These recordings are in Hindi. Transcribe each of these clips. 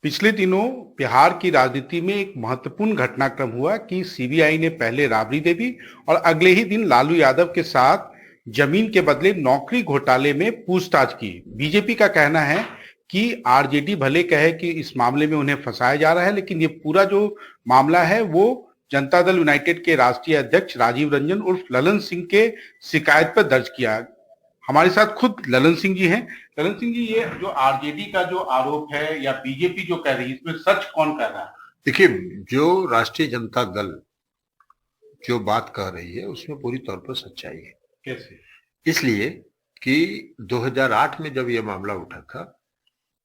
पिछले दिनों बिहार की राजनीति में एक महत्वपूर्ण घटनाक्रम हुआ कि सीबीआई ने पहले राबड़ी देवी और अगले ही दिन लालू यादव के साथ जमीन के बदले नौकरी घोटाले में पूछताछ की। बीजेपी का कहना है कि आरजेडी भले कहे कि इस मामले में उन्हें फंसाया जा रहा है, लेकिन ये पूरा जो मामला है वो जनता दल यूनाइटेड के राष्ट्रीय अध्यक्ष राजीव रंजन उर्फ ललन सिंह के शिकायत पर दर्ज किया। हमारे साथ खुद ललन सिंह जी हैं। ललन सिंह जी, ये जो आरजेडी का जो आरोप है या बीजेपी जो कह रही है, इसमें सच कौन कर रहा है? देखिए, जो राष्ट्रीय जनता दल जो बात कह रही है उसमें पूरी तौर पर सच्चाई है। कैसे? इसलिए कि 2008 में जब यह मामला उठा था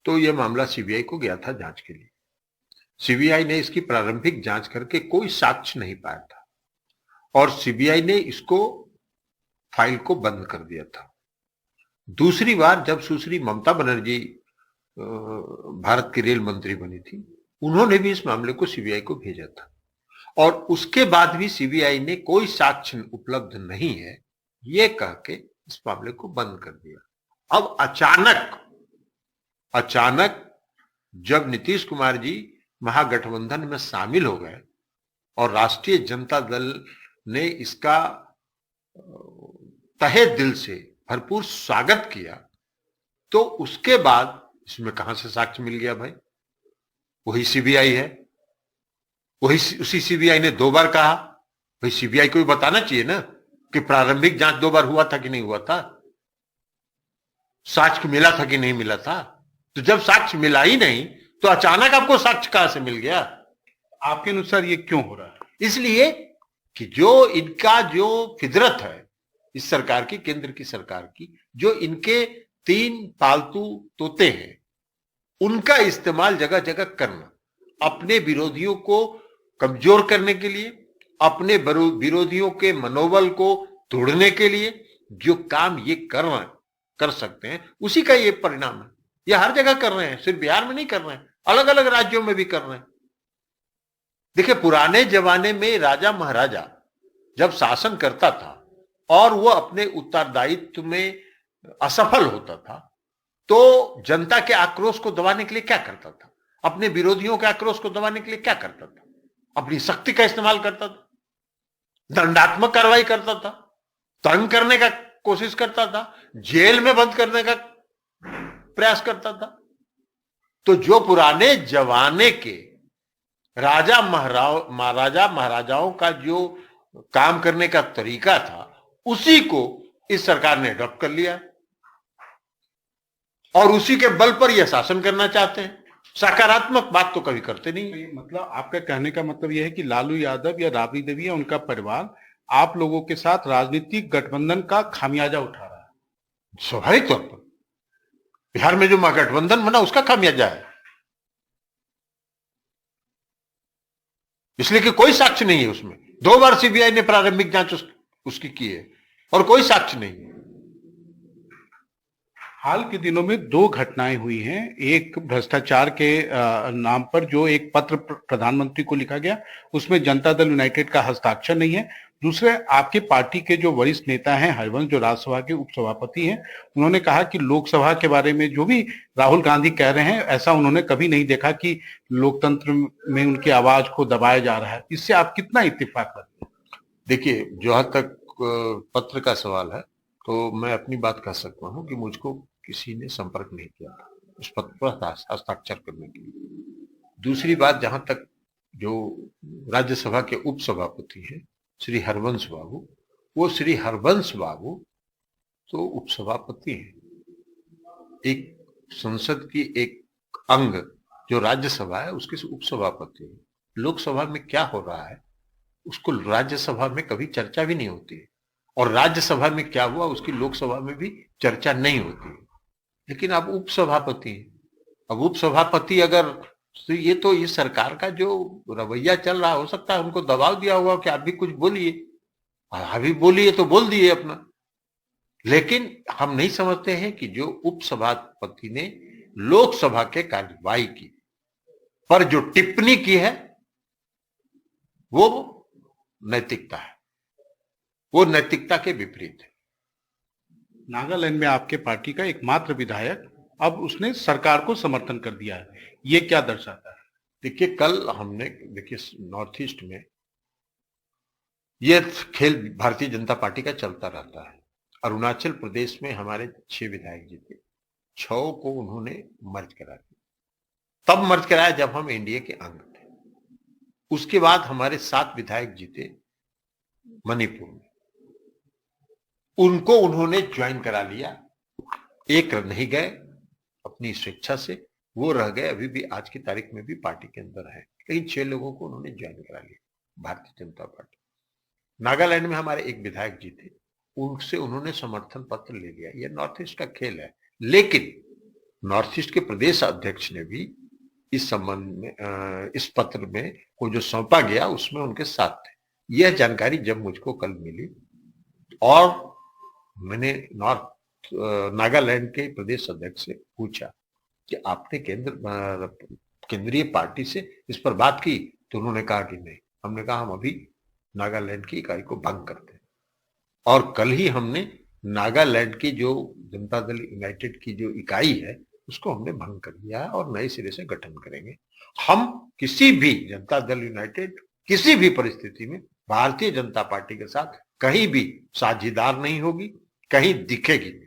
तो यह मामला सीबीआई को गया था जांच के लिए। सीबीआई ने इसकी प्रारंभिक जांच करके कोई साक्ष्य नहीं पाया था और सीबीआई ने इसको फाइल को बंद कर दिया था। दूसरी बार जब सुश्री ममता बनर्जी भारत की रेल मंत्री बनी थी, उन्होंने भी इस मामले को सीबीआई को भेजा था और उसके बाद भी सीबीआई ने कोई साक्ष्य उपलब्ध नहीं है ये कह के इस मामले को बंद कर दिया। अब अचानक जब नीतीश कुमार जी महागठबंधन में शामिल हो गए और राष्ट्रीय जनता दल ने इसका तहे दिल से भरपूर स्वागत किया, तो उसके बाद इसमें कहां से साक्ष्य मिल गया भाई? वही सीबीआई है, उसी सीबीआई ने 2 बार कहा। भाई सीबीआई को भी बताना चाहिए ना कि प्रारंभिक जांच 2 बार हुआ था कि नहीं हुआ था, साक्ष्य मिला था कि नहीं मिला था। तो जब साक्ष्य मिला ही नहीं तो अचानक आपको साक्ष्य कहां से मिल गया? आपके अनुसार ये क्यों हो रहा है? इसलिए कि जो इनका जो फितरत है इस सरकार की, केंद्र की सरकार की, जो इनके 3 पालतू तोते हैं, उनका इस्तेमाल जगह जगह करना अपने विरोधियों को कमजोर करने के लिए, अपने विरोधियों के मनोबल को तोड़ने के लिए जो काम ये कर सकते हैं, उसी का ये परिणाम है। ये हर जगह कर रहे हैं, सिर्फ बिहार में नहीं कर रहे हैं, अलग अलग राज्यों में भी कर रहे हैं। देखिए, पुराने जमाने में राजा महाराजा जब शासन करता था और वो अपने उत्तरदायित्व में असफल होता था तो जनता के आक्रोश को दबाने के लिए क्या करता था? अपने विरोधियों के आक्रोश को दबाने के लिए क्या करता था? अपनी शक्ति का इस्तेमाल करता था, दंडात्मक कार्रवाई करता था, तंग करने का कोशिश करता था, जेल में बंद करने का प्रयास करता था। तो जो पुराने जमाने के राजा महाराजाओं का जो काम करने का तरीका था, उसी को इस सरकार ने अडॉप्ट कर लिया और उसी के बल पर यह शासन करना चाहते हैं। सकारात्मक बात तो कभी करते नहीं। तो मतलब आपका कहने का मतलब यह है कि लालू यादव या राबड़ी देवी या उनका परिवार आप लोगों के साथ राजनीतिक गठबंधन का खामियाजा उठा रहा है। स्वाभाविक तौर पर बिहार में जो महागठबंधन बना उसका खामियाजा है, इसलिए कि कोई साक्ष्य नहीं है उसमें। 2 बार सीबीआई ने प्रारंभिक जांच उसकी की है और कोई साक्ष्य नहीं है। हाल के दिनों में 2 घटनाएं हुई हैं। एक भ्रष्टाचार के नाम पर जो एक पत्र प्रधानमंत्री को लिखा गया, उसमें जनता दल यूनाइटेड का हस्ताक्षर नहीं है। दूसरे, आपके पार्टी के जो वरिष्ठ नेता हैं हरिवंश, जो राज्यसभा के उपसभापति हैं, उन्होंने कहा कि लोकसभा के बारे में जो भी राहुल गांधी कह रहे हैं, ऐसा उन्होंने कभी नहीं देखा कि लोकतंत्र में उनकी आवाज को दबाया जा रहा है। इससे आप कितना इत्तेफाक करते हैं? देखिए, जहां तक पत्र का सवाल है तो मैं अपनी बात कह सकता हूं कि मुझको किसी ने संपर्क नहीं किया था उस पत्र पर हस्ताक्षर करने के लिए। दूसरी बात, जहां तक जो राज्यसभा के उपसभापति हैं श्री हरवंश बाबू, वो श्री हरवंश बाबू तो उपसभापति हैं। एक संसद की एक अंग जो राज्यसभा है उसके उपसभापति हैं। लोकसभा में क्या हो रहा है उसको राज्यसभा में कभी चर्चा भी नहीं होती है और राज्यसभा में क्या हुआ उसकी लोकसभा में भी चर्चा नहीं होती है। लेकिन अब उपसभापति हैं। अब उपसभापति अगर, तो ये तो इस सरकार का जो रवैया चल रहा, हो सकता है उनको दबाव दिया हुआ कि आप भी कुछ बोलिए, अभी बोलिए तो बोल दिए अपना। लेकिन हम नहीं समझते हैं कि जो उपसभापति ने लोकसभा के कार्यवाही की पर जो टिप्पणी की है वो नैतिकता है, वो नैतिकता के विपरीत है। नागालैंड में आपके पार्टी का एकमात्र विधायक अब उसने सरकार को समर्थन कर दिया है। ये क्या दर्शाता है? देखिए कल हमने, देखिए नॉर्थ ईस्ट में ये खेल भारतीय जनता पार्टी का चलता रहता है। अरुणाचल प्रदेश में हमारे 6 विधायक जीते, 6 को उन्होंने मर्ज करा दिया। तब मर्ज कराया जब हम एनडीए के अंग थे। उसके बाद हमारे 7 विधायक जीते मणिपुर में, उनको उन्होंने ज्वाइन करा लिया। एक नहीं गए अपनी स्वेच्छा से, वो रह गए, अभी भी आज की तारीख में भी पार्टी के अंदर है, लेकिन 6 लोगों को उन्होंने ज्वाइन करा लिया भारतीय जनता पार्टी। नागालैंड में हमारे 1 विधायक जीते, उनसे उन्होंने समर्थन पत्र ले लिया। ये नॉर्थ ईस्ट का खेल है। लेकिन नॉर्थ ईस्ट के प्रदेश अध्यक्ष ने भी इस संबंध में इस पत्र में को जो सौंपा गया उसमें उनके साथ थे। यह जानकारी जब मुझको कल मिली और मैंने नागालैंड के प्रदेश अध्यक्ष से पूछा कि आपने केंद्रीय पार्टी से इस पर बात की, तो उन्होंने कहा कि नहीं। हमने कहा हम अभी नागालैंड की इकाई को भंग करते हैं, और कल ही हमने नागालैंड की जो जनता दल यूनाइटेड की जो इकाई है उसको हमने भंग कर दिया है और नए सिरे से गठन करेंगे। हम किसी भी जनता दल यूनाइटेड किसी भी परिस्थिति में भारतीय जनता पार्टी के साथ कहीं भी साझेदार नहीं होगी, कहीं दिखेगी नहीं।